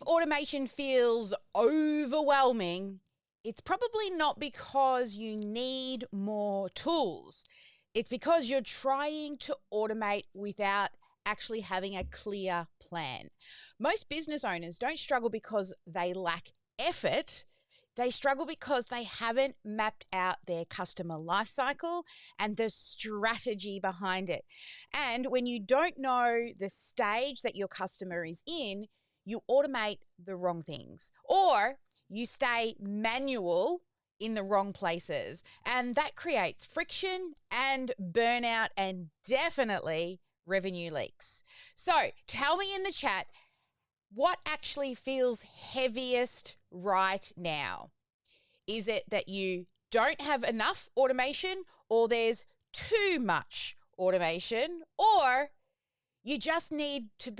automation feels overwhelming, it's probably not because you need more tools. It's because you're trying to automate without actually having a clear plan. Most business owners don't struggle because they lack effort. They struggle because they haven't mapped out their customer lifecycle and the strategy behind it. And when you don't know the stage that your customer is in, you automate the wrong things, or you stay manual in the wrong places. And that creates friction and burnout and definitely revenue leaks. So tell me in the chat, what actually feels heaviest right now? Is it that you don't have enough automation, or there's too much automation, or you just need to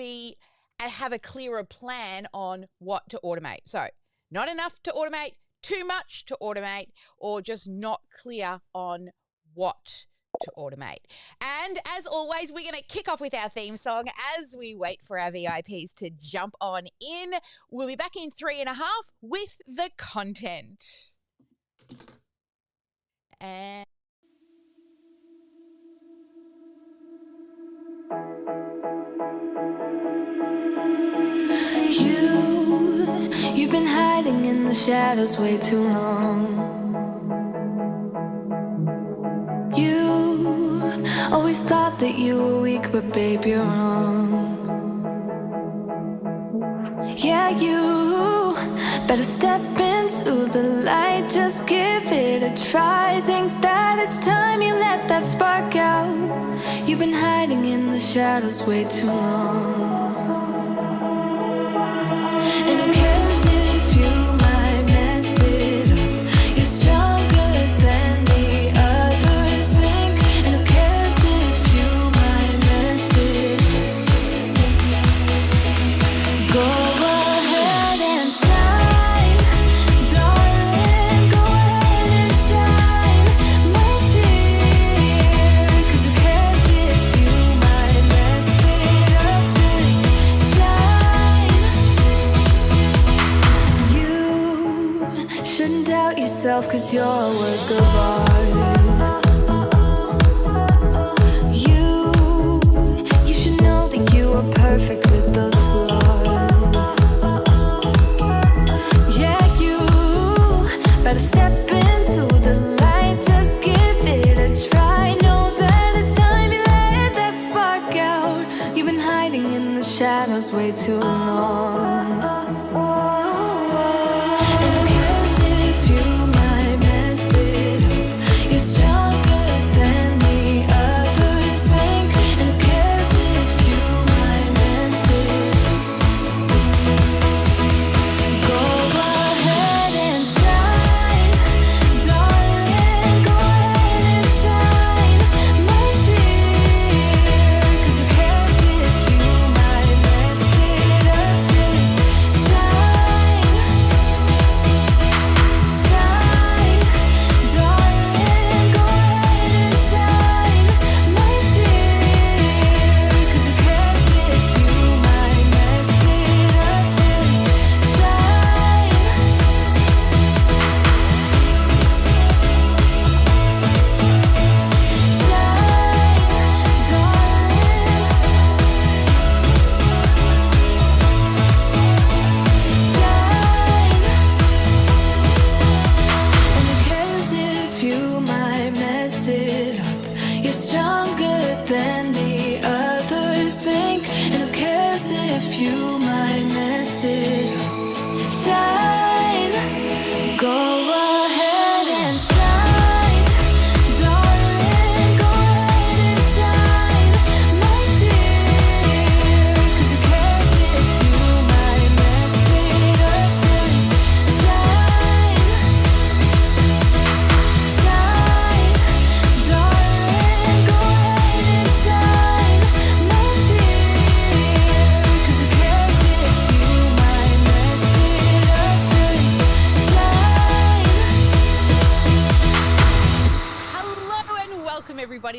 have a clearer plan on what to automate? So not enough to automate, too much to automate, or just not clear on what to automate. And as always, we're going to kick off with our theme song as we wait for our VIPs to jump on in. We'll be back in 3.5 with the content. And you've been hiding in the shadows way too long. You always thought that you were weak, but babe, you're wrong. Yeah, you better step into the light, just give it a try. Think that it's time you let that spark out. You've been hiding in the shadows way too long. And who cares if you might mess it up? You're stronger than the others think. And who cares if you might mess it up? Go ahead and shine, darling. Go ahead and shine, my dear. 'Cause who cares if you might mess it up? Just shine. You shouldn't doubt yourself, 'cause you're a work of art. You should know that you are perfect with those flaws. Yeah, you better step into the light, just give it a try. Know that it's time you let that spark out. You've been hiding in the shadows way too long. And who cares if you might mess it up? You're stronger than the others think. And who cares if you might mess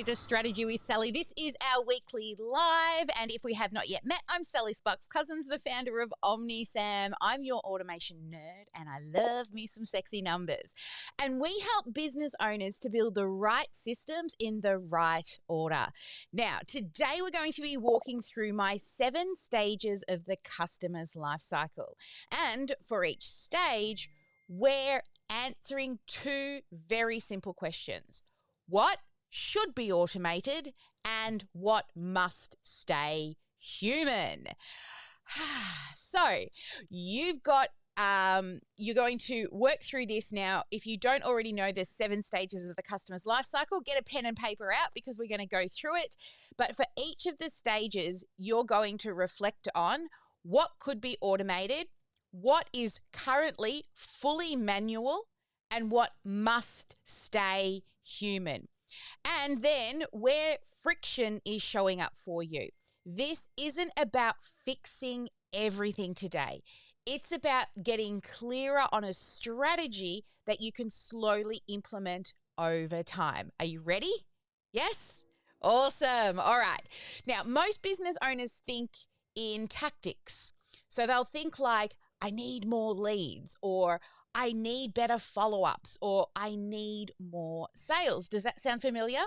to Strategy with Sally. This is our weekly live, and if we have not yet met, I'm Sally Sparks-Cousins, the founder of OmniSAM. I'm your automation nerd, and I love me some sexy numbers. And we help business owners to build the right systems in the right order. Now, today we're going to be walking through my 7 stages of the customer's life cycle. And for each stage, we're answering 2 very simple questions. What should be automated and what must stay human? So you've got, you're going to work through this now. If you don't already know the 7 stages of the customer's life cycle, get a pen and paper out because we're going to go through it. But for each of the stages, you're going to reflect on what could be automated, what is currently fully manual, and what must stay human. And then where friction is showing up for you. This isn't about fixing everything today. It's about getting clearer on a strategy that you can slowly implement over time. Are you ready? Yes? Awesome. All right. Now, most business owners think in tactics. So they'll think like, I need more leads, or I need better follow-ups, or I need more sales. Does that sound familiar?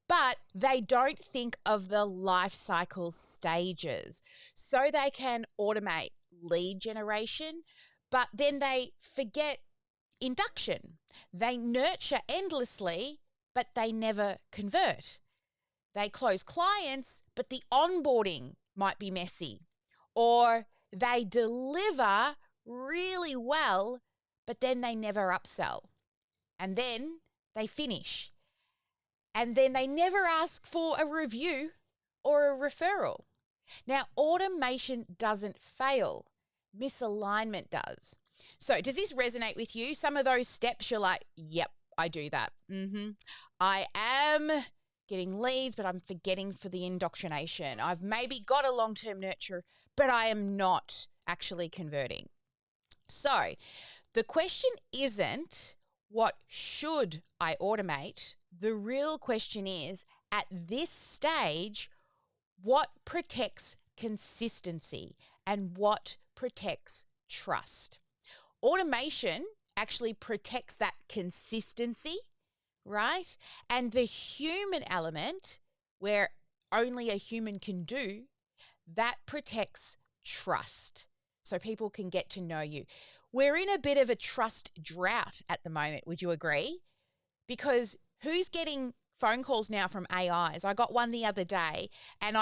But they don't think of the life cycle stages. So they can automate lead generation, but then they forget induction. They nurture endlessly, but they never convert. They close clients, but the onboarding might be messy. Or they deliver really well, but then they never upsell. And then they finish. And then they never ask for a review or a referral. Now, automation doesn't fail. Misalignment does. So does this resonate with you? Some of those steps you're like, yep, I do that. I am getting leads, but I'm forgetting for the indoctrination. I've maybe got a long-term nurture, but I am not actually converting. So the question isn't what should I automate? The real question is, at this stage, what protects consistency and what protects trust? Automation actually protects that consistency, right? And the human element, where only a human can do, that protects trust. So people can get to know you. We're in a bit of a trust drought at the moment, would you agree? Because who's getting phone calls now from AIs? I got one the other day and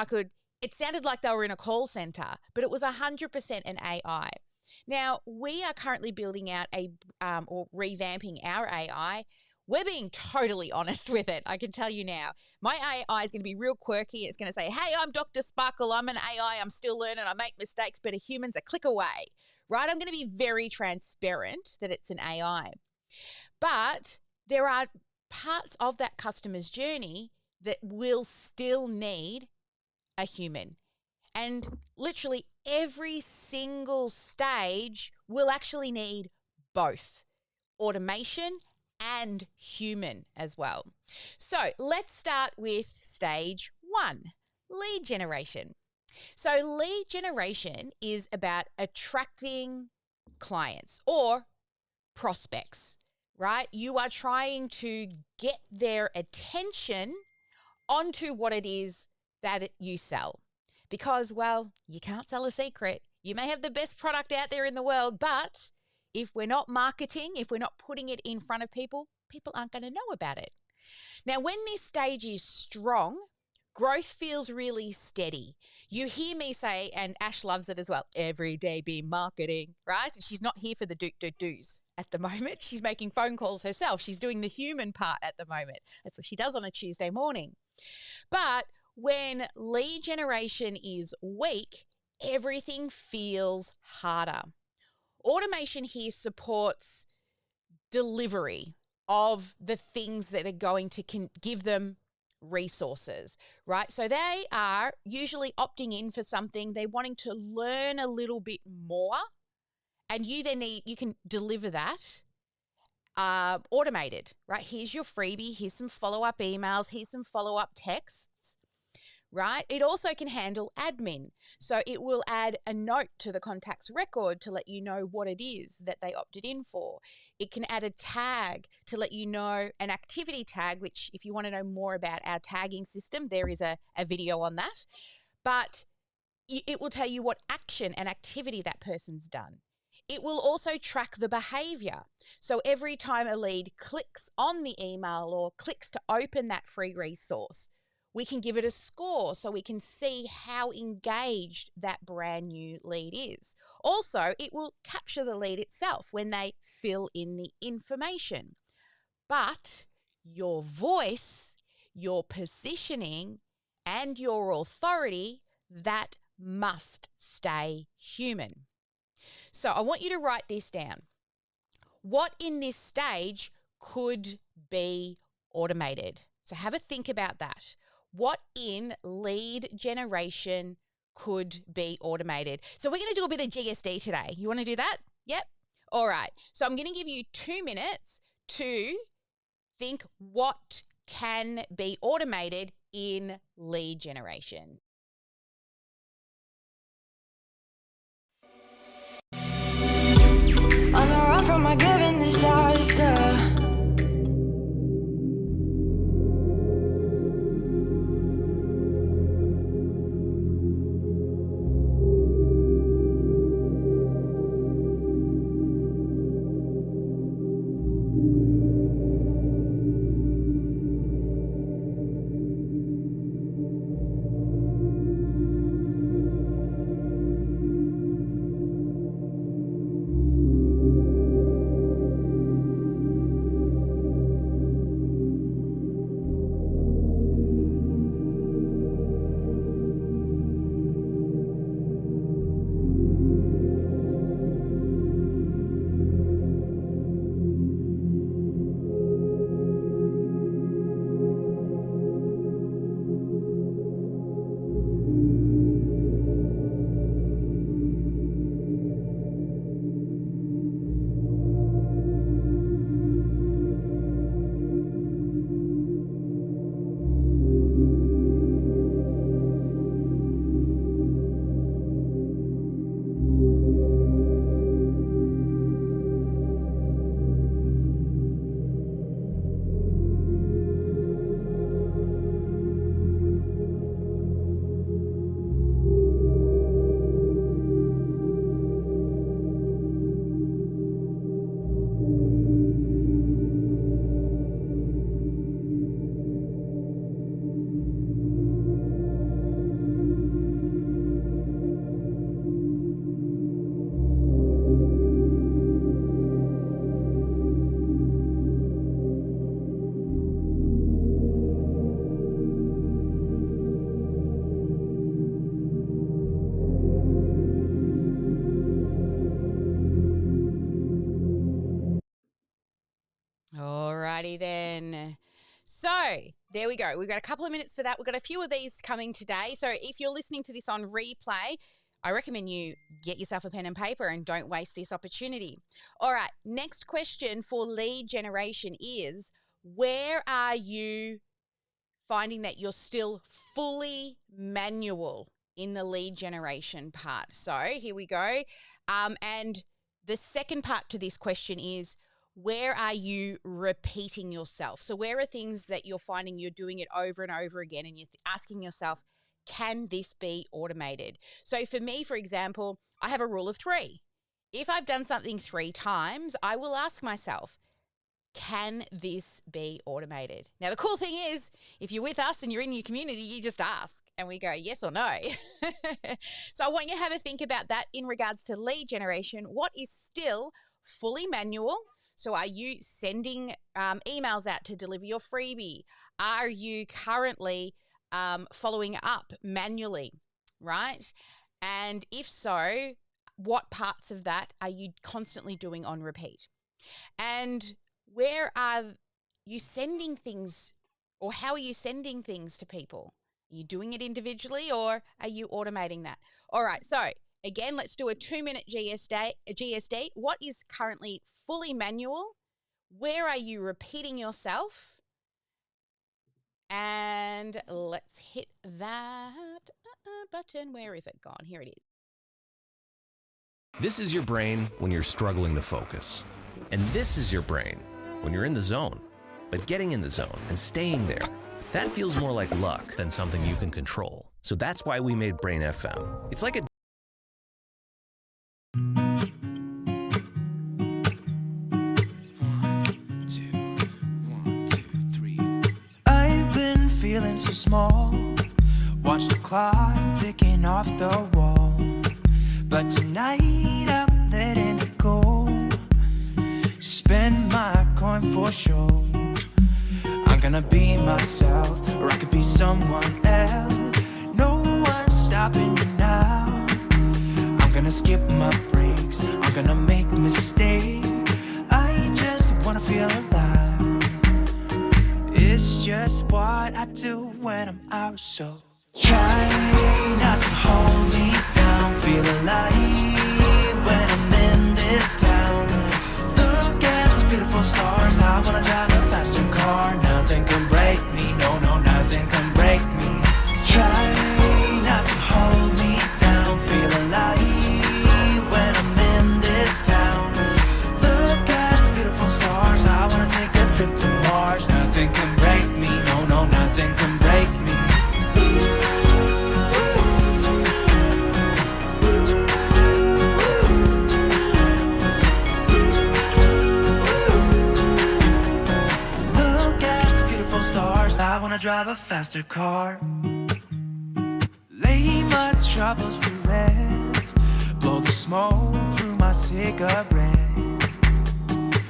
it sounded like they were in a call center, but it was 100% an AI. Now, we are currently building out or revamping our AI. We're being totally honest with it. I can tell you now. My AI is going to be real quirky. It's going to say, hey, I'm Dr. Sparkle. I'm an AI. I'm still learning. I make mistakes, but a human's a click away, right? I'm going to be very transparent that it's an AI. But there are parts of that customer's journey that will still need a human. And literally every single stage will actually need both automation and human as well. So let's start with stage 1, lead generation. So lead generation is about attracting clients or prospects, right? You are trying to get their attention onto what it is that you sell. Because, well, you can't sell a secret. You may have the best product out there in the world, but if we're not marketing, if we're not putting it in front of people, people aren't going to know about it. Now, when this stage is strong, growth feels really steady. You hear me say, and Ash loves it as well, every day be marketing, right? She's not here for the do's at the moment. She's making phone calls herself. She's doing the human part at the moment. That's what she does on a Tuesday morning. But when lead generation is weak, everything feels harder. Automation here supports delivery of the things that are going to give them resources, right? So they are usually opting in for something. They're wanting to learn a little bit more, and you can deliver that automated, right? Here's your freebie. Here's some follow-up emails. Here's some follow-up texts, right? It also can handle admin. So it will add a note to the contact's record to let you know what it is that they opted in for. It can add a tag to let you know, an activity tag, which if you want to know more about our tagging system, there is a video on that. But it will tell you what action and activity that person's done. It will also track the behavior. So every time a lead clicks on the email or clicks to open that free resource, we can give it a score so we can see how engaged that brand new lead is. Also, it will capture the lead itself when they fill in the information. But your voice, your positioning, and your authority, that must stay human. So I want you to write this down. What in this stage could be automated? So have a think about that. What in lead generation could be automated? So we're going to do a bit of GSD today. You want to do that? Yep. All right. So I'm going to give you 2 minutes to think what can be automated in lead generation. On the run from my given disaster. Alrighty then. So there we go. We've got a couple of minutes for that. We've got a few of these coming today. So if you're listening to this on replay, I recommend you get yourself a pen and paper and don't waste this opportunity. All right. Next question for lead generation is, where are you finding that you're still fully manual in the lead generation part? So here we go. And the second part to this question is, where are you repeating yourself? So where are things that you're finding you're doing it over and over again and you're asking yourself, can this be automated? So for me, for example, I have a rule of 3. If I've done something 3 times, I will ask myself, can this be automated? Now, the cool thing is, if you're with us and you're in your community, you just ask and we go yes or no. So I want you to have a think about that in regards to lead generation. What is still fully manual? So are you sending emails out to deliver your freebie? Are you currently following up manually, right? And if so, what parts of that are you constantly doing on repeat? And where are you sending things, or how are you sending things to people? Are you doing it individually or are you automating that? All right, so again, let's do a 2-minute GSD. What is currently fully manual? Where are you repeating yourself? And let's hit that button. Where is it gone? Here it is. This is your brain when you're struggling to focus. And this is your brain when you're in the zone. But getting in the zone and staying there, that feels more like luck than something you can control. So that's why we made Brain FM. It's like a feeling so small. Watch the clock ticking off the wall. But tonight I'm letting it go. Spend my coin for sure. I'm gonna be myself, or I could be someone else. No one's stopping me now. I'm gonna skip my breaks, I'm gonna make mistakes. I just wanna feel alive. It's just what I do when I'm out, so try not to hold me down. Feel alive when I'm in this town. Look at those beautiful stars. I wanna drive a faster car. Nothing can break me, no, nothing can break me. Try not to hold me down. Feel alive when I'm in this town. Look at those beautiful stars. I wanna take a trip to Mars. Nothing can break me, no, nothing can break me. Look at the beautiful stars. I wanna drive a faster car. Lay my troubles to rest. Blow the smoke through my cigarette.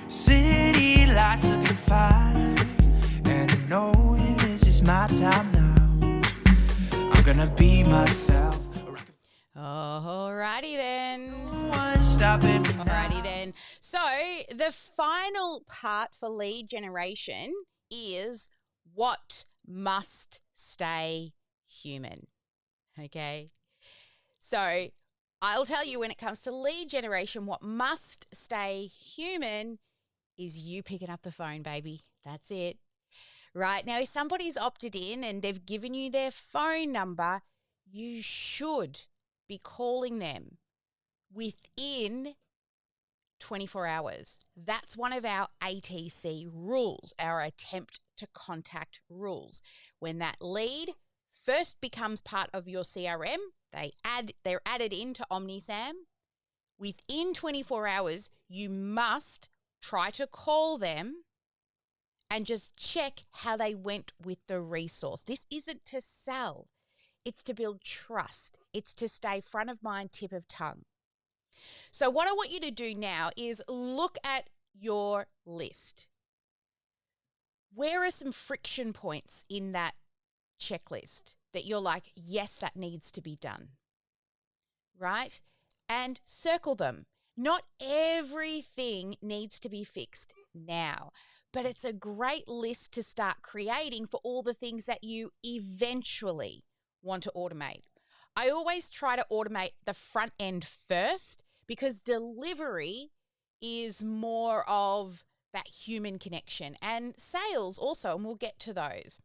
City lights looking fine, and I know this is my time now. I'm gonna be myself. Alrighty then. No one's stopping me now. Alrighty then. So the final part for lead generation is what must stay human. Okay. So I'll tell you, when it comes to lead generation, what must stay human is you picking up the phone, baby. That's it. Right now, if somebody's opted in and they've given you their phone number, you should be calling them within 24 hours. That's one of our ATC rules, our attempt to contact rules. When that lead first becomes part of your CRM, they're added into OmniSAM. Within 24 hours, you must try to call them and just check how they went with the resource. This isn't to sell. It's to build trust. It's to stay front of mind, tip of tongue. So what I want you to do now is look at your list. Where are some friction points in that checklist that you're like, yes, that needs to be done, right? And circle them. Not everything needs to be fixed now, but it's a great list to start creating for all the things that you eventually want to automate. I always try to automate the front end first because delivery is more of that human connection, and sales also, and we'll get to those.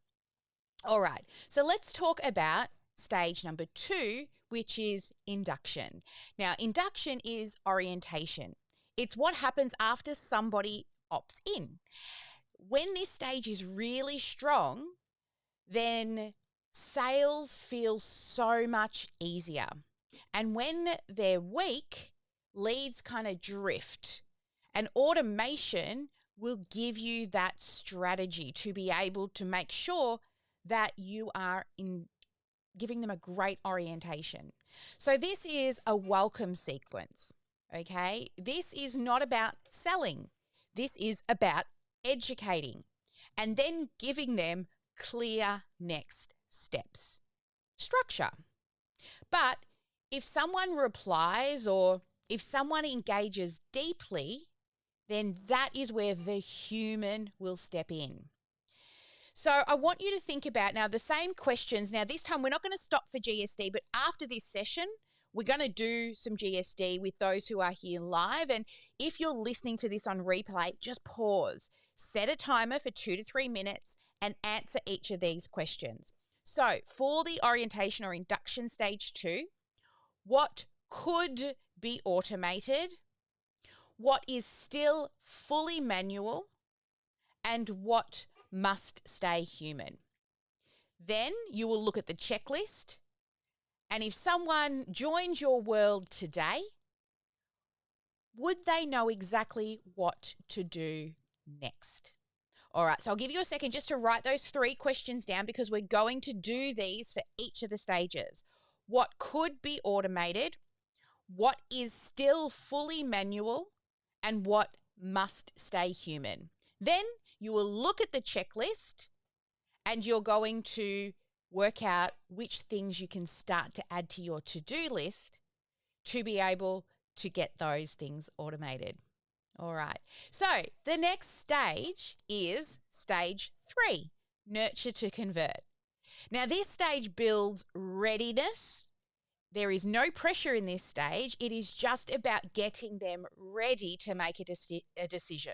All right, so let's talk about stage number 2, which is induction. Now, induction is orientation. It's what happens after somebody opts in. When this stage is really strong, then sales feels so much easier. And when they're weak, leads kind of drift. And automation will give you that strategy to be able to make sure that you are giving them a great orientation. So this is a welcome sequence, okay? This is not about selling. This is about educating and then giving them clear next steps. Structure. But if someone replies or if someone engages deeply, then that is where the human will step in. So I want you to think about now the same questions. Now this time we're not going to stop for GSD, but after this session, we're going to do some GSD with those who are here live. And if you're listening to this on replay, just pause, set a timer for 2 to 3 minutes and answer each of these questions. So for the orientation or induction stage 2, what could be automated? What is still fully manual? And what must stay human? Then you will look at the checklist. And if someone joined your world today, would they know exactly what to do next? All right, so I'll give you a second just to write those 3 questions down because we're going to do these for each of the stages. What could be automated? What is still fully manual? And what must stay human? Then you will look at the checklist and you're going to work out which things you can start to add to your to-do list to be able to get those things automated. All right. So the next stage is stage 3, nurture to convert. Now this stage builds readiness. There is no pressure in this stage. It is just about getting them ready to make a decision.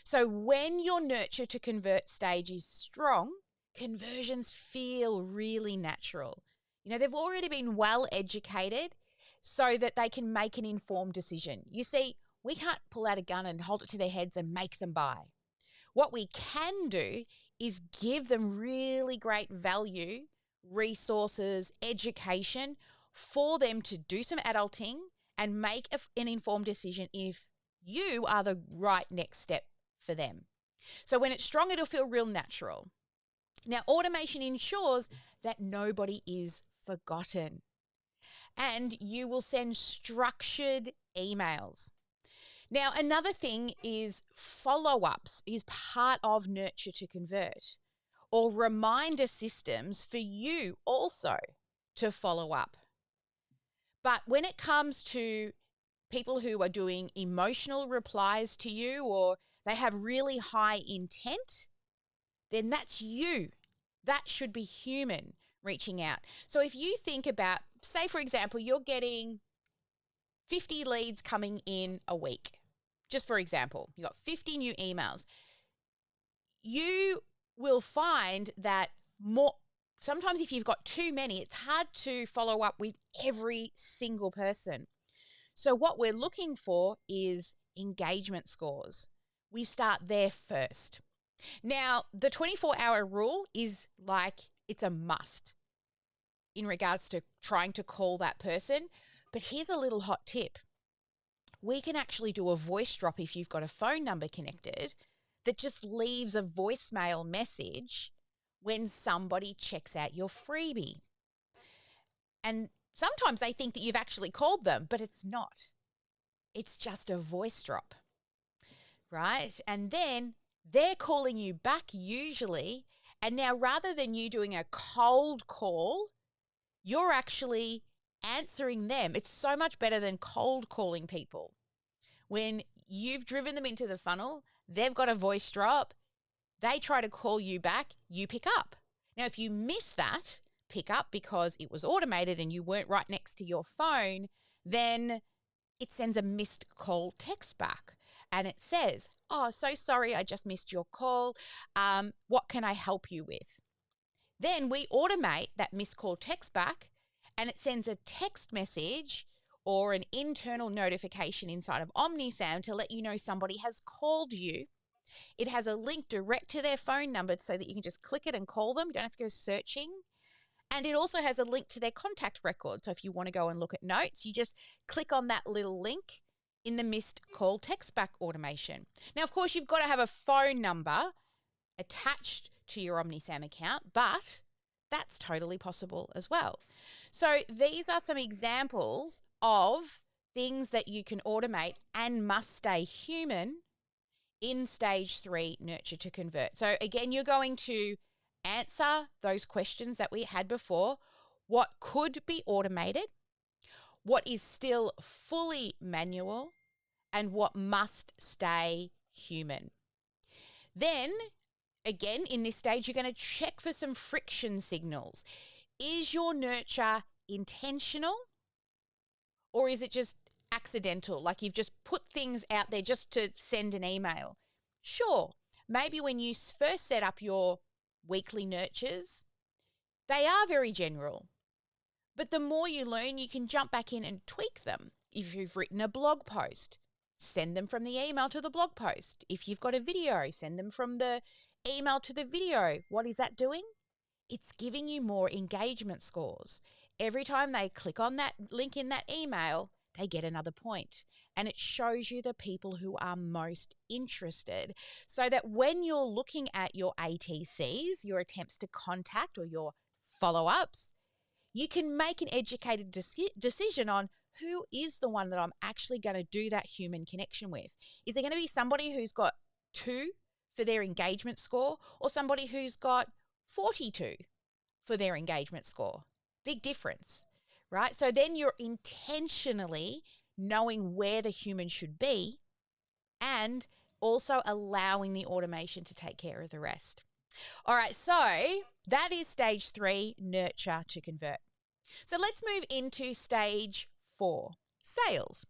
So when your nurture to convert stage is strong, conversions feel really natural. You know, they've already been well educated so that they can make an informed decision. You see, we can't pull out a gun and hold it to their heads and make them buy. What we can do is give them really great value, resources, education for them to do some adulting and make an informed decision if you are the right next step for them. So when it's strong, it'll feel real natural. Now, automation ensures that nobody is forgotten. And you will send structured emails. Now, another thing is follow-ups is part of nurture to convert, or reminder systems for you also to follow up. But when it comes to people who are doing emotional replies to you or they have really high intent, then that's you. That should be human reaching out. So if you think about, say, for example, you're getting 50 leads coming in a week. Just for example, you got 50 new emails. You will find that sometimes if you've got too many, it's hard to follow up with every single person. So what we're looking for is engagement scores. We start there first. Now, the 24-hour rule is like it's a must in regards to trying to call that person. But here's a little hot tip. We can actually do a voice drop if you've got a phone number connected that just leaves a voicemail message when somebody checks out your freebie. And sometimes they think that you've actually called them, but it's not. It's just a voice drop, right? And then they're calling you back usually. And now rather than you doing a cold call, you're actually answering them. It's so much better than cold calling people. When you've driven them into the funnel, they've got a voice drop, they try to call you back, you pick up. Now, if you miss that pick up because it was automated and you weren't right next to your phone, then it sends a missed call text back. And it says, oh, so sorry, I just missed your call. What can I help you with? Then we automate that missed call text back and it sends a text message or an internal notification inside of OmniSAM to let you know somebody has called you. It has a link direct to their phone number so that you can just click it and call them. You don't have to go searching. And it also has a link to their contact record. So if you want to go and look at notes, you just click on that little link in the missed call text back automation. Now, of course, you've got to have a phone number attached to your OmniSAM account, but that's totally possible as well. So these are some examples of things that you can automate and must stay human in stage 3, nurture to convert. So again, you're going to answer those questions that we had before. What could be automated? What is still fully manual? And what must stay human? Then, again, in this stage, you're going to check for some friction signals. Is your nurture intentional Or is it just accidental? Like you've just put things out there just to send an email? Sure, maybe when you first set up your weekly nurtures, they are very general. But the more you learn, you can jump back in and tweak them. If you've written a blog post, send them from the email to the blog post. If you've got a video, send them from the email to the video. What is that doing? It's giving you more engagement scores. Every time they click on that link in that email, they get another point. And it shows you the people who are most interested, so that when you're looking at your ATCs, your attempts to contact or your follow-ups, you can make an educated decision on who is the one that I'm actually going to do that human connection with. Is there going to be somebody who's got 2 for their engagement score, or somebody who's got 42 for their engagement score? Big difference, right? So then you're intentionally knowing where the human should be and also allowing the automation to take care of the rest. All right, so that is stage 3, nurture to convert. So let's move into stage 4, sales.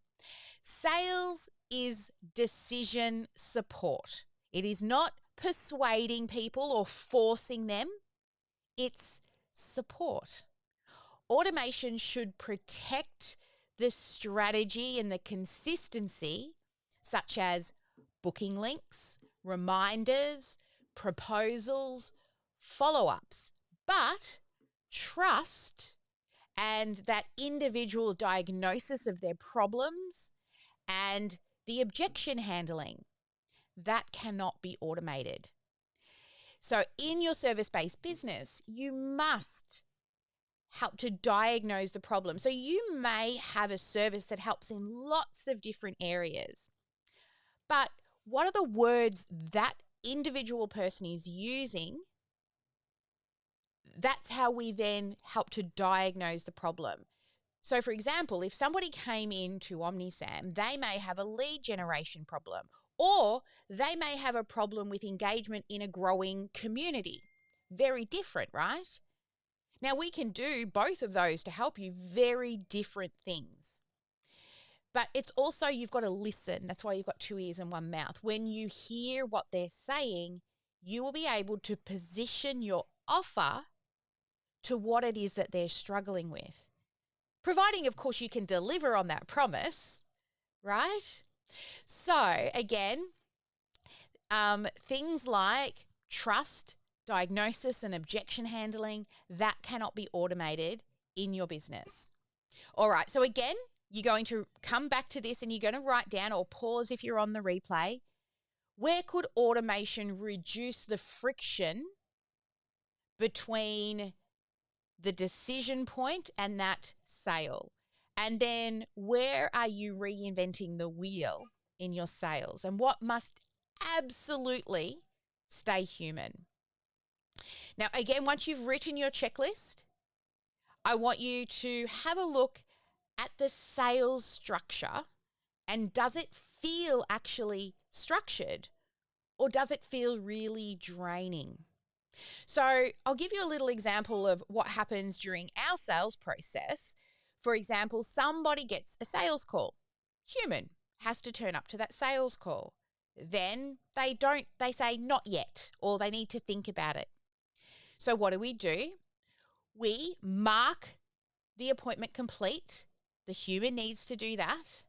Sales is decision support. It is not persuading people or forcing them. It's support. Automation should protect the strategy and the consistency, such as booking links, reminders, proposals, follow-ups, but trust and that individual diagnosis of their problems and the objection handling, that cannot be automated. So in your service-based business, you must help to diagnose the problem. So you may have a service that helps in lots of different areas, but what are the words that individual person is using? That's how we then help to diagnose the problem. So for example, if somebody came into OmniSAM, they may have a lead generation problem, or they may have a problem with engagement in a growing community. Very different, right? Now we can do both of those to help you, very different things. But it's also, you've got to listen. That's why you've got 2 ears and 1 mouth. When you hear what they're saying, you will be able to position your offer to what it is that they're struggling with. Providing, of course, you can deliver on that promise, right? So again, things like trust, diagnosis, and objection handling, that cannot be automated in your business. All right, so again, you're going to come back to this and you're going to write down, or pause if you're on the replay, where could automation reduce the friction between the decision point and that sale? And then where are you reinventing the wheel in your sales? And what must absolutely stay human? Now, again, once you've written your checklist, I want you to have a look at the sales structure, and does it feel actually structured, or does it feel really draining? So I'll give you a little example of what happens during our sales process. For example, somebody gets a sales call. Human has to turn up to that sales call. Then they say not yet, or they need to think about it. So what do? We mark the appointment complete. The human needs to do that.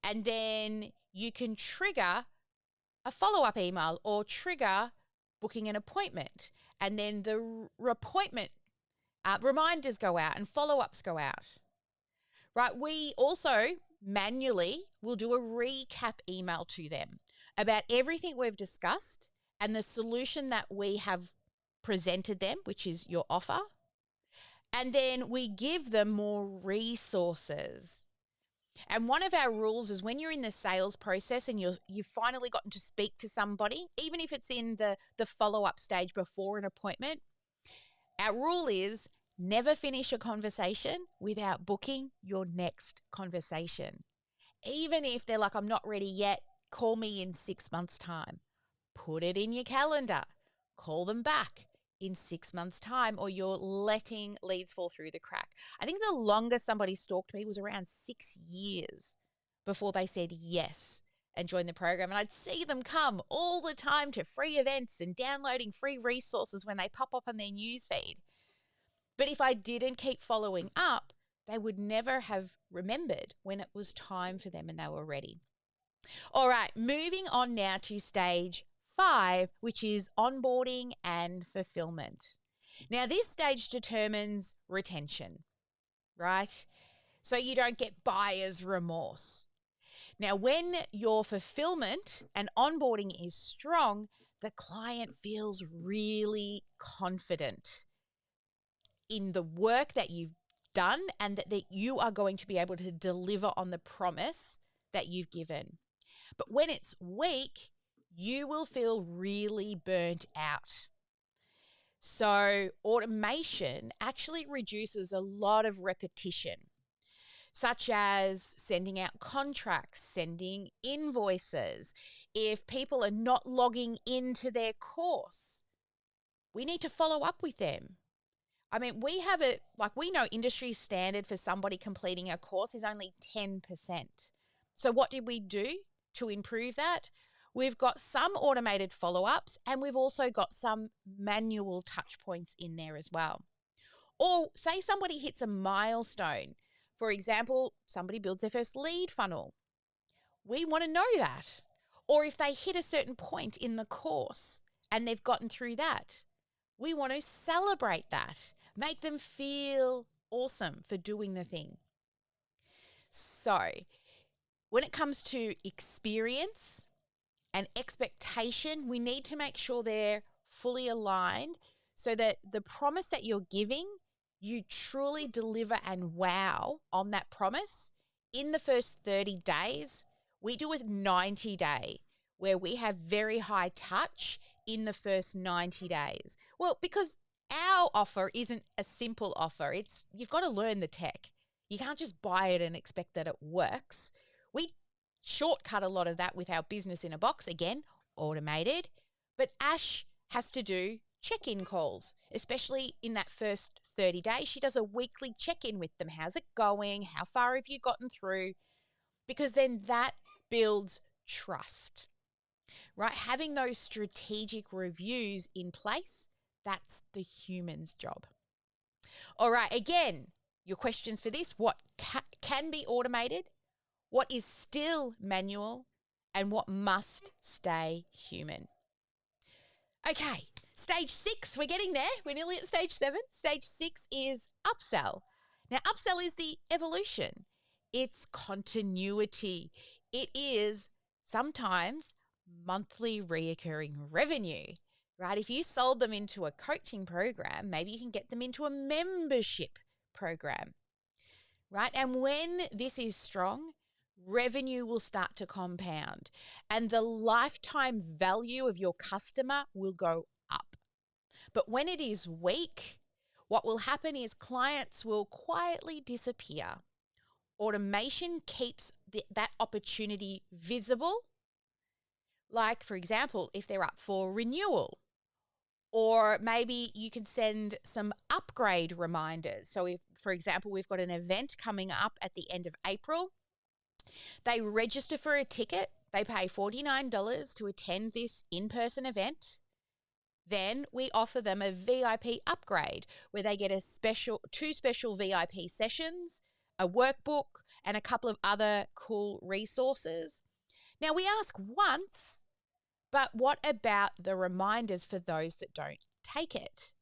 And then you can trigger a follow-up email or trigger booking an appointment. And then the appointment reminders go out and follow-ups go out. Right? We also manually will do a recap email to them about everything we've discussed and the solution that we have presented them, which is your offer. And then we give them more resources. And one of our rules is when you're in the sales process and you've finally gotten to speak to somebody, even if it's in the follow-up stage before an appointment, our rule is never finish a conversation without booking your next conversation. Even if they're like, I'm not ready yet, call me in 6 months' time. Put it in your calendar. Call them back. in 6 months' time, or you're letting leads fall through the crack. I think the longest somebody stalked me was around 6 years before they said yes and joined the program. And I'd see them come all the time to free events and downloading free resources when they pop up on their newsfeed. But if I didn't keep following up, they would never have remembered when it was time for them and they were ready. All right, moving on now to stage 5, which is onboarding and fulfillment. Now, this stage determines retention, right? So you don't get buyer's remorse. Now, when your fulfillment and onboarding is strong, the client feels really confident in the work that you've done and that you are going to be able to deliver on the promise that you've given. But when it's weak, you will feel really burnt out. So automation actually reduces a lot of repetition, such as sending out contracts, sending invoices. If people are not logging into their course, we need to follow up with them. I mean, we know industry standard for somebody completing a course is only 10%. So what did we do to improve that? We've got some automated follow-ups, and we've also got some manual touch points in there as well. Or say somebody hits a milestone. For example, somebody builds their first lead funnel. We want to know that. Or if they hit a certain point in the course and they've gotten through that, we want to celebrate that, make them feel awesome for doing the thing. So when it comes to experience and expectation, we need to make sure they're fully aligned so that the promise that you're giving, you truly deliver and wow on that promise. In the first 30 days, we do a 90-day where we have very high touch in the first 90 days. Well, because our offer isn't a simple offer. You've got to learn the tech. You can't just buy it and expect that it works. We shortcut a lot of that with our business in a box, again, automated. But Ash has to do check-in calls, especially in that first 30 days. She does a weekly check-in with them. How's it going? How far have you gotten through? Because then that builds trust, right? Having those strategic reviews in place, that's the human's job. All right, again, your questions for this: what can be automated? What is still manual? And what must stay human? Okay, stage 6, we're getting there. We're nearly at stage 7. Stage 6 is upsell. Now, upsell is the evolution. It's continuity. It is sometimes monthly reoccurring revenue, right? If you sold them into a coaching program, maybe you can get them into a membership program, right? And when this is strong, revenue will start to compound and the lifetime value of your customer will go up. But when it is weak, what will happen is clients will quietly disappear. Automation keeps that opportunity visible. Like, for example, if they're up for renewal, or maybe you can send some upgrade reminders. So if, for example, we've got an event coming up at the end of April, they register for a ticket, they pay $49 to attend this in-person event. Then we offer them a VIP upgrade where they get two special VIP sessions, a workbook, and a couple of other cool resources. Now, we ask once, but what about the reminders for those that don't take it?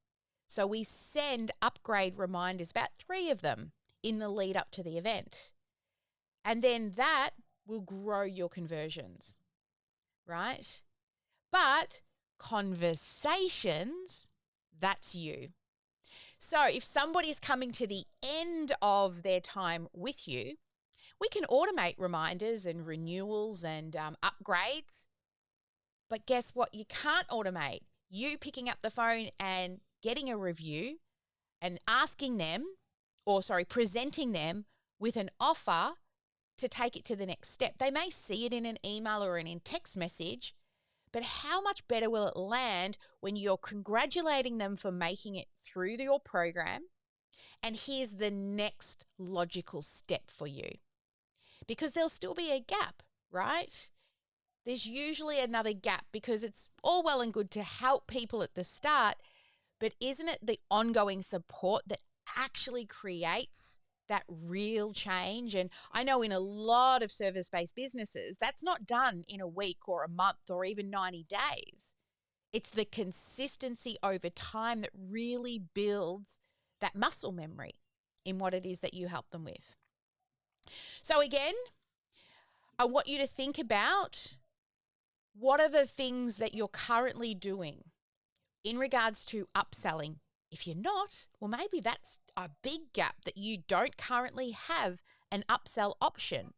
So we send upgrade reminders, about 3 of them, in the lead up to the event. And then that will grow your conversions, right? But conversations, that's you. So if somebody's coming to the end of their time with you, we can automate reminders and renewals and upgrades. But guess what? You can't automate. You picking up the phone and getting a review and presenting them with an offer to take it to the next step. They may see it in an email or in a text message, but how much better will it land when you're congratulating them for making it through your program? And here's the next logical step for you, because there'll still be a gap, right? There's usually another gap, because it's all well and good to help people at the start, but isn't it the ongoing support that actually creates that real change? And I know in a lot of service-based businesses, that's not done in a week or a month or even 90 days. It's the consistency over time that really builds that muscle memory in what it is that you help them with. So again, I want you to think about, what are the things that you're currently doing in regards to upselling? If you're not, well, maybe that's a big gap, that you don't currently have an upsell option.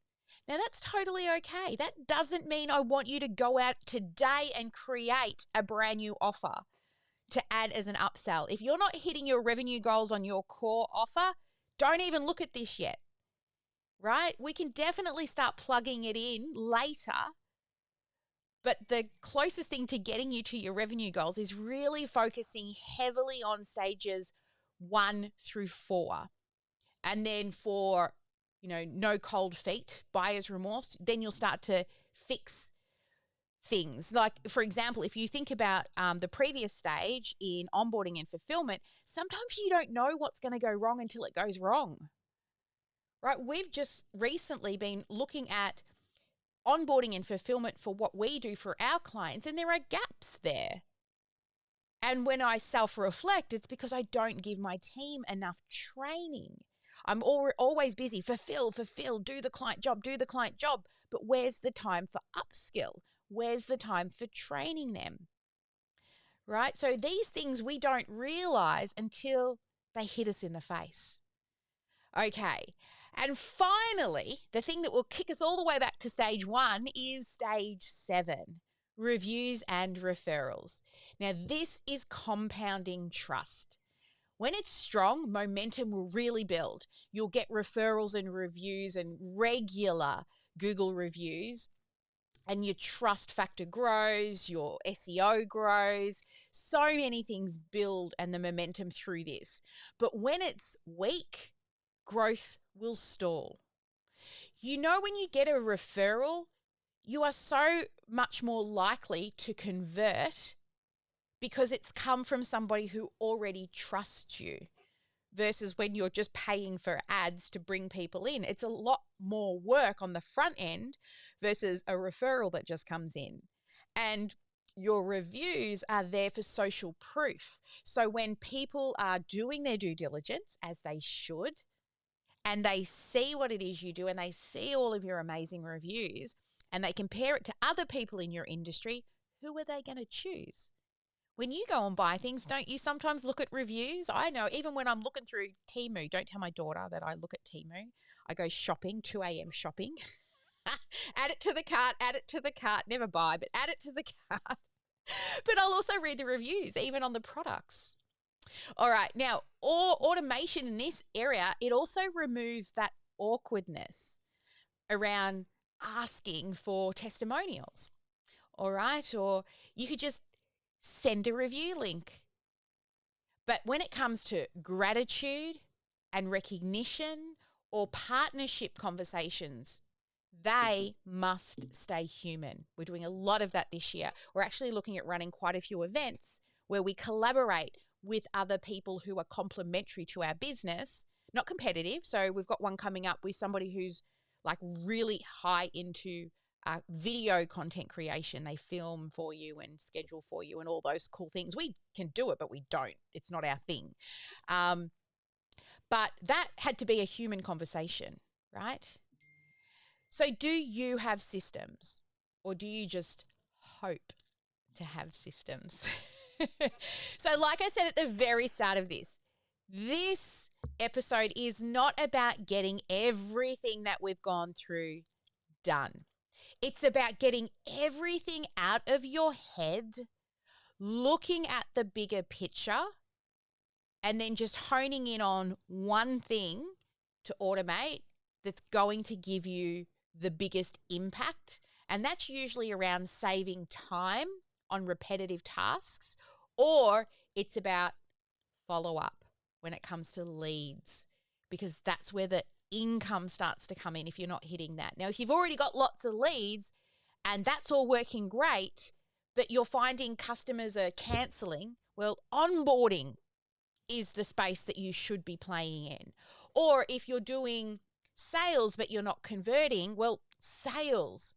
Now, that's totally okay. That doesn't mean I want you to go out today and create a brand new offer to add as an upsell. If you're not hitting your revenue goals on your core offer, don't even look at this yet, right? We can definitely start plugging it in later. But the closest thing to getting you to your revenue goals is really focusing heavily on stages 1 through 4. And then for, no cold feet, buyer's remorse, then you'll start to fix things. Like, for example, if you think about the previous stage in onboarding and fulfillment, sometimes you don't know what's going to go wrong until it goes wrong, right? We've just recently been looking at onboarding and fulfillment for what we do for our clients, and there are gaps there. And when I self-reflect, it's because I don't give my team enough training. I'm always busy, fulfill, do the client job. But where's the time for upskill? Where's the time for training them? Right? So these things we don't realize until they hit us in the face. Okay. And finally, the thing that will kick us all the way back to stage 1 is stage 7, reviews and referrals. Now, this is compounding trust. When it's strong, momentum will really build. You'll get referrals and reviews and regular Google reviews, and your trust factor grows, your SEO grows. So many things build and the momentum through this. But when it's weak, growth will stall. When you get a referral, you are so much more likely to convert because it's come from somebody who already trusts you, versus when you're just paying for ads to bring people in. It's a lot more work on the front end versus a referral that just comes in. And your reviews are there for social proof. So when people are doing their due diligence, as they should, and they see what it is you do and they see all of your amazing reviews and they compare it to other people in your industry, who are they going to choose? When you go and buy things, don't you sometimes look at reviews? I know, even when I'm looking through Temu, don't tell my daughter that I look at Temu. I go shopping, 2 a.m. shopping. Add it to the cart, never buy, but add it to the cart. But I'll also read the reviews, even on the products. All right, now, automation in this area, it also removes that awkwardness around asking for testimonials, all right? Or you could just send a review link. But when it comes to gratitude and recognition or partnership conversations, they must stay human. We're doing a lot of that this year. We're actually looking at running quite a few events where we collaborate with other people who are complementary to our business, not competitive. So we've got one coming up with somebody who's like really high into video content creation. They film for you and schedule for you and all those cool things. We can do it, but we don't. It's not our thing. But that had to be a human conversation, right? So do you have systems, or do you just hope to have systems? So like I said at the very start of this episode is not about getting everything that we've gone through done. It's about getting everything out of your head, looking at the bigger picture, and then just honing in on one thing to automate that's going to give you the biggest impact. And that's usually around saving time on repetitive tasks, or it's about follow-up when it comes to leads, because that's where the income starts to come in if you're not hitting that. Now, if you've already got lots of leads and that's all working great, but you're finding customers are cancelling, well, onboarding is the space that you should be playing in. Or if you're doing sales but you're not converting, well, sales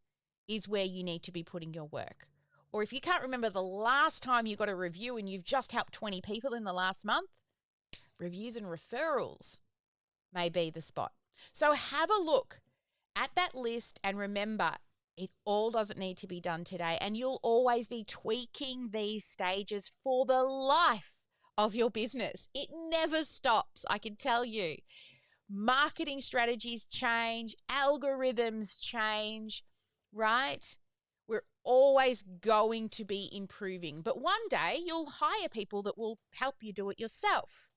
is where you need to be putting your work. Or if you can't remember the last time you got a review and you've just helped 20 people in the last month, reviews and referrals may be the spot. So have a look at that list and remember, it all doesn't need to be done today, and you'll always be tweaking these stages for the life of your business. It never stops, I can tell you. Marketing strategies change, algorithms change, right? We're always going to be improving, but one day you'll hire people that will help you do it yourself,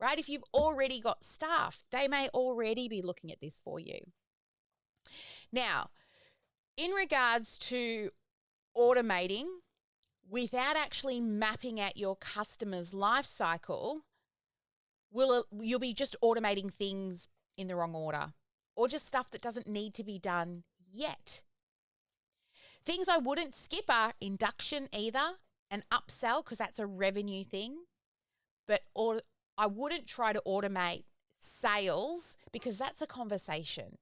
right? If you've already got staff, they may already be looking at this for you. Now, in regards to automating without actually mapping out your customer's life cycle, you'll be just automating things in the wrong order, or just stuff that doesn't need to be done yet. Things I wouldn't skip are induction either, and upsell, because that's a revenue thing. But I wouldn't try to automate sales, because that's a conversation.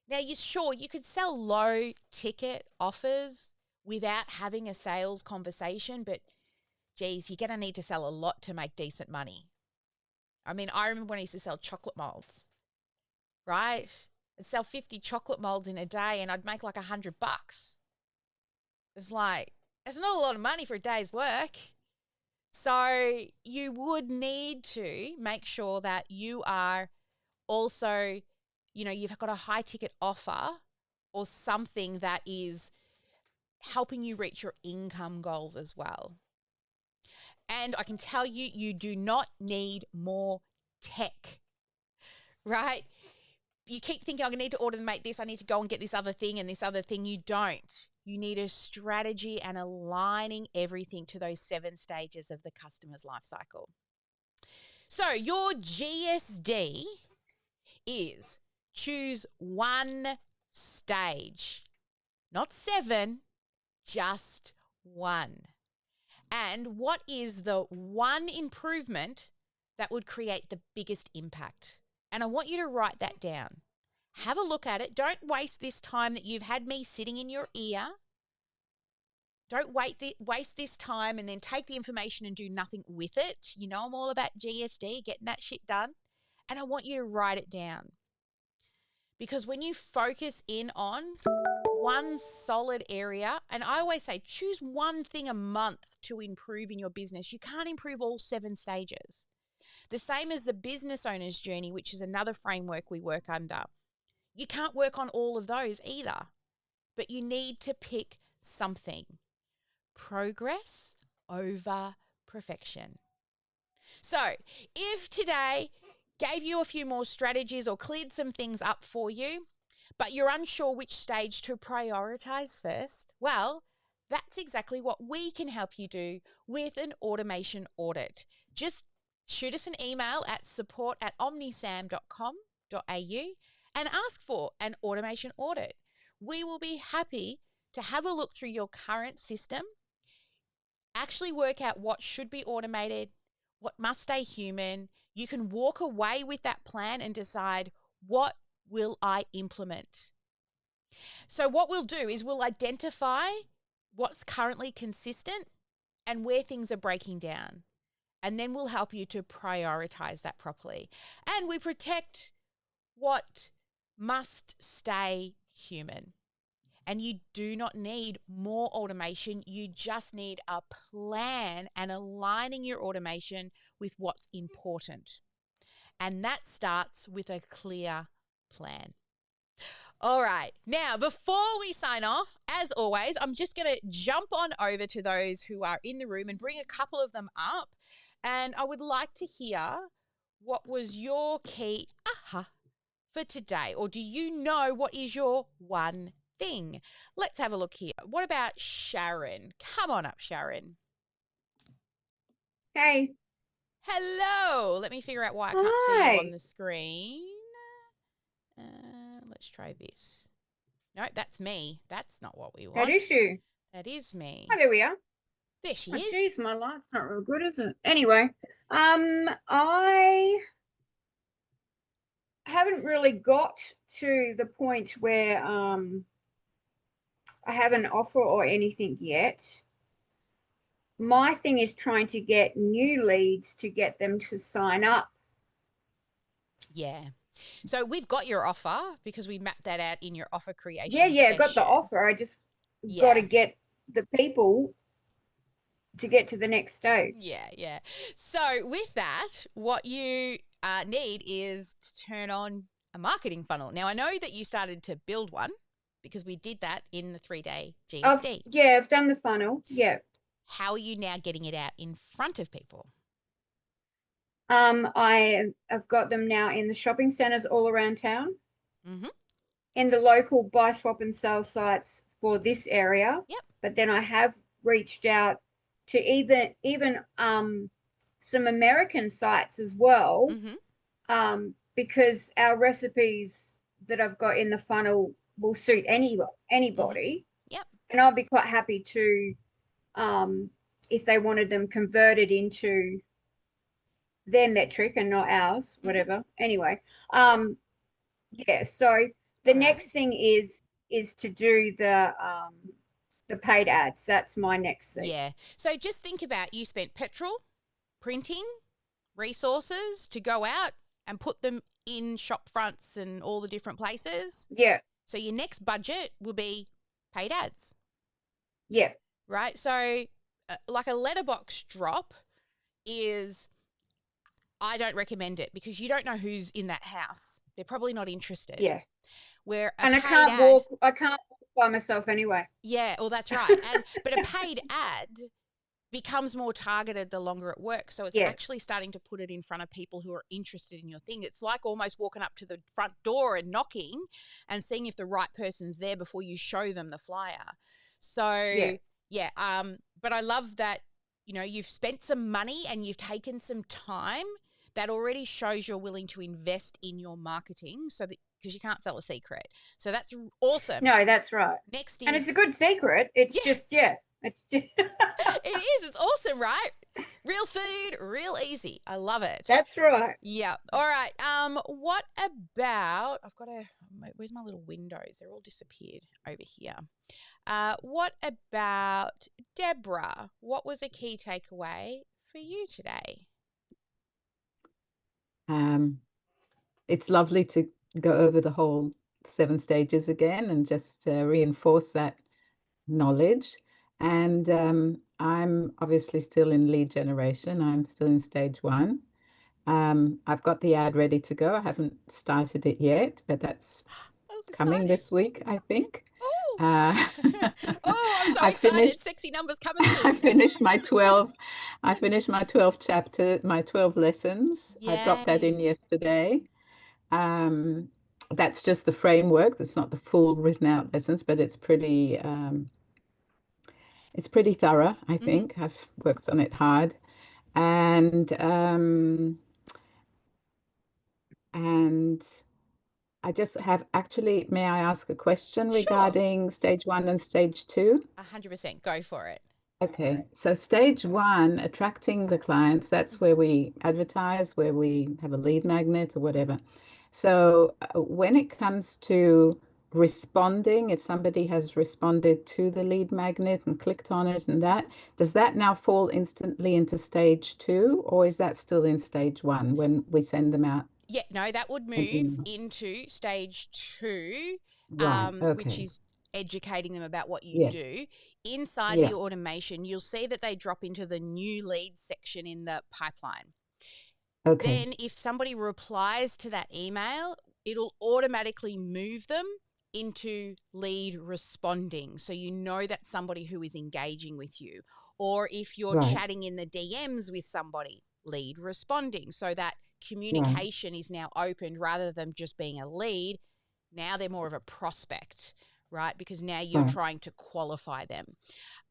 Now, you could sell low ticket offers without having a sales conversation, but geez, you're going to need to sell a lot to make decent money. I mean, I remember when I used to sell chocolate molds, right? I'd sell 50 chocolate molds in a day and I'd make like $100. It's like, it's not a lot of money for a day's work. So you would need to make sure that you are also, you've got a high ticket offer or something that is helping you reach your income goals as well. And I can tell you, you do not need more tech, right? You keep thinking, I need to automate this, I need to go and get this other thing and this other thing. You don't. You need a strategy and aligning everything to those 7 stages of the customer's life cycle. So your GSD is choose one stage, not 7, just one. And what is the one improvement that would create the biggest impact? And I want you to write that down. Have a look at it. Don't waste this time that you've had me sitting in your ear. Don't waste this time and then take the information and do nothing with it. I'm all about GSD, getting that shit done. And I want you to write it down. Because when you focus in on one solid area, and I always say, choose one thing a month to improve in your business. You can't improve all 7 stages. The same as the business owner's journey, which is another framework we work under. You can't work on all of those either, but you need to pick something. Progress over perfection. So if today gave you a few more strategies or cleared some things up for you, but you're unsure which stage to prioritize first, well, that's exactly what we can help you do with an automation audit. Just shoot us an email at support@omnisam.com.au and ask for an automation audit. We will be happy to have a look through your current system, actually work out what should be automated, what must stay human. You can walk away with that plan and decide, what will I implement? So what we'll do is we'll identify what's currently consistent and where things are breaking down. And then we'll help you to prioritize that properly. And we protect what must stay human. And you do not need more automation. You just need a plan and aligning your automation with what's important. And that starts with a clear plan. All right. Now, before we sign off, as always, I'm just going to jump on over to those who are in the room and bring a couple of them up. And I would like to hear, what was your key aha for today? Or do you know what is your one thing. Let's have a look here. What about Sharon? Come on up, Sharon. Hey. Hello. Let me figure out why I can't see you on Hi. the screen. Let's try this. No, that's me. That's not what we want. That is you. That is me. Oh, there we are. There she Oh, is. geez, my light's not real good, is it? Anyway, I haven't really got to the point where I have an offer or anything yet. My thing is trying to get new leads to get them to sign up. Yeah. So we've got your offer because we mapped that out in your offer creation Yeah, I got the session. offer. I just got to get the people to get to the next stage. Yeah. So with that, what you need is to turn on a marketing funnel. Now, I know that you started to build one because we did that in the 3-day GSD. I've done the funnel. Yeah. How are you now getting it out in front of people? I have got them now in the shopping centres all around town, Mm-hmm. in the local buy, swap and sell sites for this area. Yep. But then I have reached out to even some American sites as well, because our recipes that I've got in the funnel will suit anybody. Yep. And I'll be quite happy to, if they wanted them converted into their metric and not ours, whatever. Anyway, yeah. So the next thing is to do the paid ads. That's my next thing. Yeah. So just think about, you spent petrol, printing, resources to go out and put them in shop fronts and all the different places. Yeah. So your next budget will be paid ads. Yeah. Right. So like a letterbox drop is, I don't recommend it because you don't know who's in that house. They're probably not interested. Yeah. Where I can't walk by myself anyway. Yeah, well, that's right. But a paid ad becomes more targeted the longer it works. So it's actually starting to put it in front of people who are interested in your thing. It's like almost walking up to the front door and knocking and seeing if the right person's there before you show them the flyer. So but I love that, you've spent some money and you've taken some time. That already shows you're willing to invest in your marketing, so that, because you can't sell a secret. So that's awesome. No, that's right. Next is, and it's a good secret. It's just it's just it is. It's awesome, right? Real food, real easy. I love it. That's right. Yeah. All right. What about? Where's my little windows? They're all disappeared over here. What about Deborah? What was a key takeaway for you today? It's lovely to go over the whole 7 stages again and just reinforce that knowledge. And I'm obviously still in lead generation. I'm still in stage 1. I've got the ad ready to go. I haven't started it yet, but that's coming this week, I think. I'm so excited. Sexy numbers coming soon. I finished my 12 chapter, my 12 lessons. Yay. I dropped that in yesterday. That's just the framework. That's not the full written out lessons, but it's pretty thorough, I think. I've worked on it hard. And I just have, actually, may I ask a question regarding stage 1 and stage 2? 100%. Go for it. Okay. So stage 1, attracting the clients, that's where we advertise, where we have a lead magnet or whatever. So when it comes to responding, if somebody has responded to the lead magnet and clicked on it and that, does that now fall instantly into stage 2, or is that still in stage 1 when we send them out? Yeah, no, that would move into stage 2, which is educating them about what you do. Inside the automation, you'll see that they drop into the new leads section in the pipeline. Okay. Then if somebody replies to that email, it'll automatically move them into lead responding. So you know that's somebody who is engaging with you. Or if you're chatting in the DMs with somebody, lead responding. So that communication is now opened rather than just being a lead. Now they're more of a prospect, right? Because now you're Right. trying to qualify them.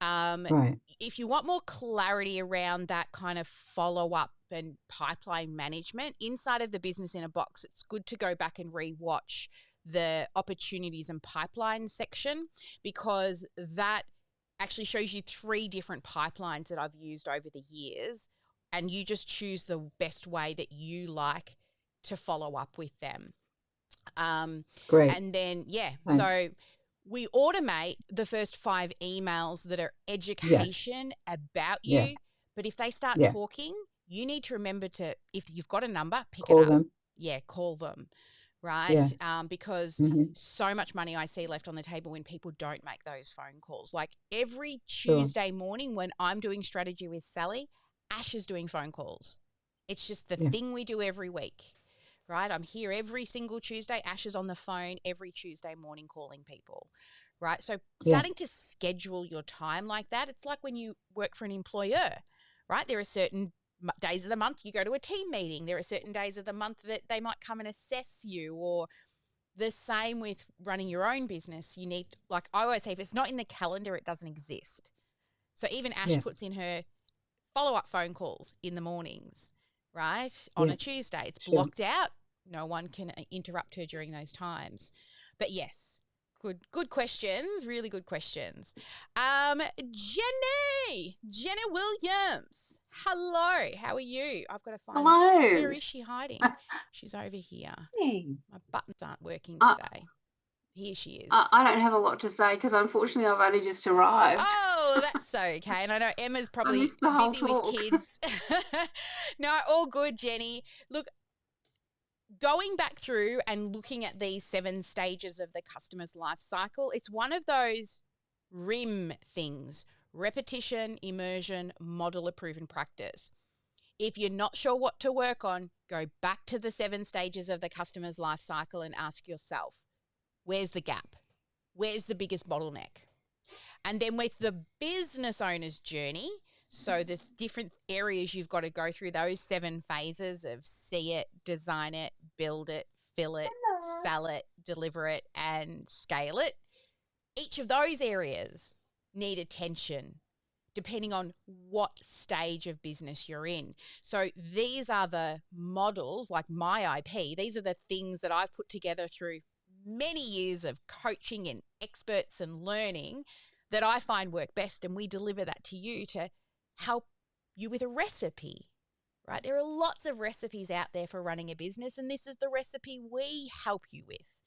Right. If you want more clarity around that kind of follow-up and pipeline management inside of the Business in a Box, it's good to go back and rewatch the opportunities and pipeline section, because that actually shows you 3 different pipelines that I've used over the years, and you just choose the best way that you like to follow up with them. Great. And then, Thanks. so we automate the first 5 emails that are education about you. Yeah. But if they start Yeah. talking, you need to remember to, if you've got a number, pick Call it up. them. Yeah, call them, right? Yeah. Because Hmm. so much money I see left on the table when people don't make those phone calls. Like every Sure. Tuesday morning when I'm doing strategy with Sally, Ash is doing phone calls. It's just the Yeah. thing we do every week, right? I'm here every single Tuesday. Ash is on the phone every Tuesday morning calling people, right? So Yeah. starting to schedule your time like that, it's like when you work for an employer, right? There are certain days of the month you go to a team meeting. There are certain days of the month that they might come and assess you, or the same with running your own business. You need, like I always say, if it's not in the calendar, it doesn't exist. So even Ash Yeah. puts in her follow-up phone calls in the mornings, right? On Yeah. a Tuesday. It's Sure. blocked out. No one can interrupt her during those times. But yes, good questions, really good questions. Jenny Williams. Hello, how are you? I've got to find, Hello. where is she hiding? She's over here. Hey. My buttons aren't working Uh, today. Here she is. I don't have a lot to say because unfortunately I've only just arrived. Oh, that's okay. And I know Emma's probably missed the whole busy with talk. kids. No, all good, Jenny. Look, going back through and looking at these 7 stages of the customer's life cycle, it's one of those RIM things: repetition, immersion, model, approve, and practice. If you're not sure what to work on, go back to the 7 stages of the customer's life cycle and ask yourself, where's the gap? Where's the biggest bottleneck? And then with the business owner's journey, so the different areas you've got to go through, those 7 phases of see it, design it, build it, fill it, sell it, deliver it, and scale it. Each of those areas need attention depending on what stage of business you're in. So these are the models, like my IP. These are the things that I've put together through many years of coaching and experts and learning that I find work best, and we deliver that to you to help you with a recipe, right? There are lots of recipes out there for running a business, and this is the recipe we help you with,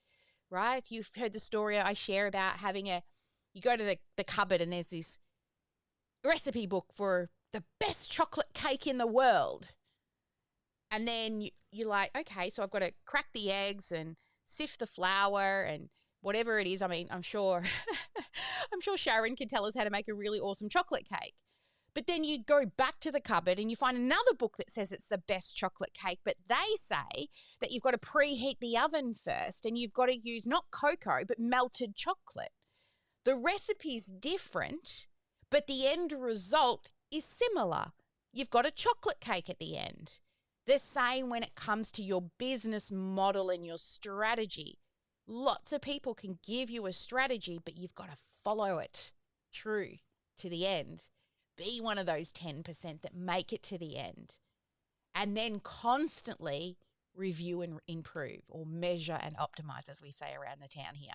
right? You've heard the story I share about having you go to the cupboard and there's this recipe book for the best chocolate cake in the world. And then you're like, okay, so I've got to crack the eggs and sift the flour and whatever it is. I mean, I'm sure Sharon can tell us how to make a really awesome chocolate cake. But then you go back to the cupboard and you find another book that says it's the best chocolate cake, but they say that you've got to preheat the oven first and you've got to use not cocoa, but melted chocolate. The recipe's different, but the end result is similar. You've got a chocolate cake at the end. The same when it comes to your business model and your strategy. Lots of people can give you a strategy, but you've got to follow it through to the end. Be one of those 10% that make it to the end. And then constantly review and improve, or measure and optimize, as we say around the town here.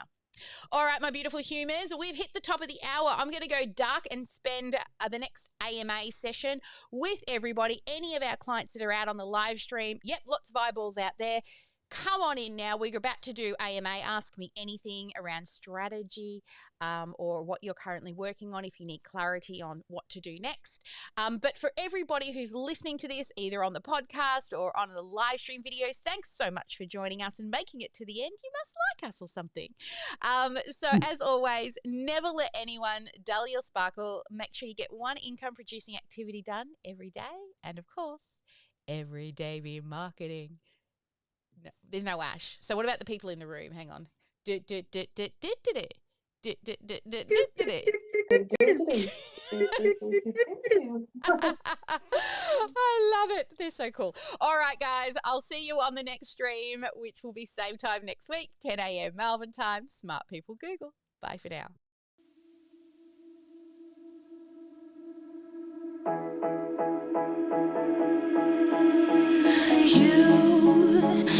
All right, my beautiful humans, we've hit the top of the hour. I'm going to go dark and spend the next AMA session with everybody, any of our clients that are out on the live stream. Yep, lots of eyeballs out there. Come on in now. We're about to do AMA. Ask me anything around strategy or what you're currently working on if you need clarity on what to do next. But for everybody who's listening to this, either on the podcast or on the live stream videos, thanks so much for joining us and making it to the end. You must like us or something. So as always, never let anyone dull your sparkle. Make sure you get one income producing activity done every day. And of course, every day be marketing. No, there's no Ash. So what about the people in the room? Hang on. I love it. They're so cool. All right, guys. I'll see you on the next stream, which will be same time next week, 10 a.m. Melbourne time. Smart people Google. Bye for now.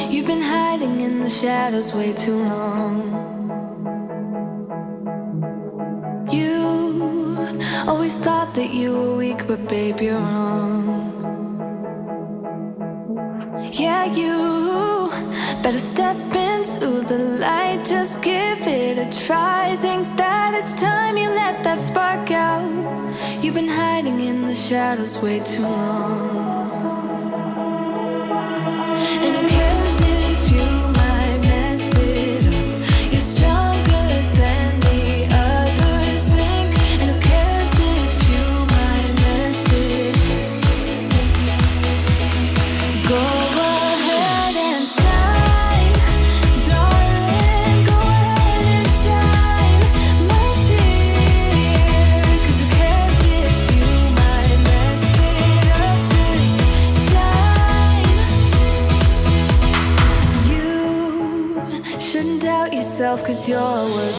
You've been hiding in the shadows way too long. You always thought that you were weak, but babe, you're wrong. Yeah, you better step into the light, just give it a try. Think that it's time you let that spark out. You've been hiding in the shadows way too long. And who cares if you might mess it up? You're stronger than the others think. And who cares if you might mess it up? Go ahead and shine, darling. Go ahead and shine, my dear. 'Cause who cares if you might mess it up? Just shine. You shouldn't doubt yourself, 'cause you're worth